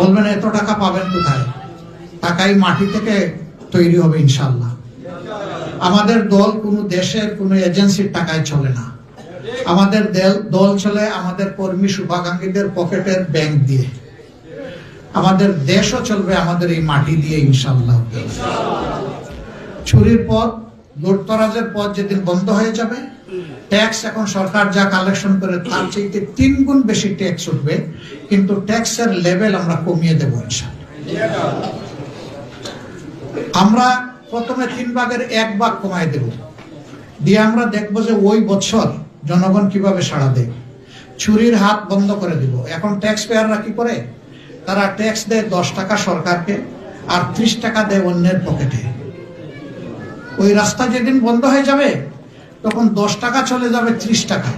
বলবেন এত টাকা পাবেন কোথায়? টাকাই মাটি থেকে তৈরি হবে ইনশাআল্লাহ। আমাদের দল কোনো দেশের কোনো এজেন্সির টাকায় চলে না। আমাদের দল চলে আমাদের কর্মী শুভাকাঙ্ক্ষীদের পকেটের ব্যাংক দিয়ে। আমাদের দেশও চলবে আমাদের এই মাটি দিয়ে ইনশাআল্লাহ। চুরির পথ, লুটতরাজের পথ যেদিন বন্ধ হয়ে যাবে, ট্যাক্স এখন সরকার যা কালেকশন করে তার চাইতে 3 গুণ বেশি ট্যাক্স উঠবে, কিন্তু ট্যাক্সের লেভেল আমরা কমিয়ে দেবো ইনশাআল্লাহ। আমরা প্রথমে 3 ভাগের 1 ভাগ কমায় দেব, দিয়ে আমরা দেখবো যে ওই বছর জনগণ কিভাবে সাড়া দেয়। চুরির হাত বন্ধ করে দিব। এখন ট্যাক্স পেয়াররা কি করে? তারা ট্যাক্স দেয় 10 টাকা সরকারকে, আর 30 টাকা দেয় অন্যের পকেটে। ওই রাস্তা যেদিন বন্ধ হয়ে যাবে তখন 10 টাকা চলে যাবে 30 টাকা।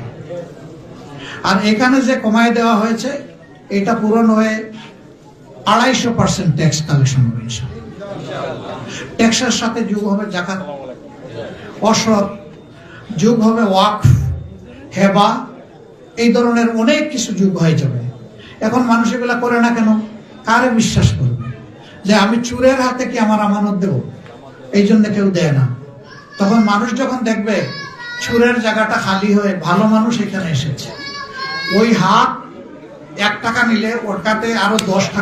আর এখানে যে কমায় দেওয়া হয়েছে এটা পূরণ হয়ে 250% ট্যাক্স কালেকশন হবে। ট্যাক্সের সাথে যোগ হবে যাকাত, অসৎ, যোগ হবে ওয়াকফ, হেবা, এই ধরনের অনেক কিছু যোগ হয়ে যাবে। এখন মানুষ এগুলা করে না কেন? কারে বিশ্বাস করবে যে আমি চুরের হাতে কি আমার আমানত দেব? এই জন্য কেউ দেয় না। তখন মানুষ যখন দেখবে চুরের জায়গাটা খালি হয়ে ভালো মানুষ এখানে এসেছে, ওই হাত 1 টাকা নিলে ওর কাছে আরো 10 টাকা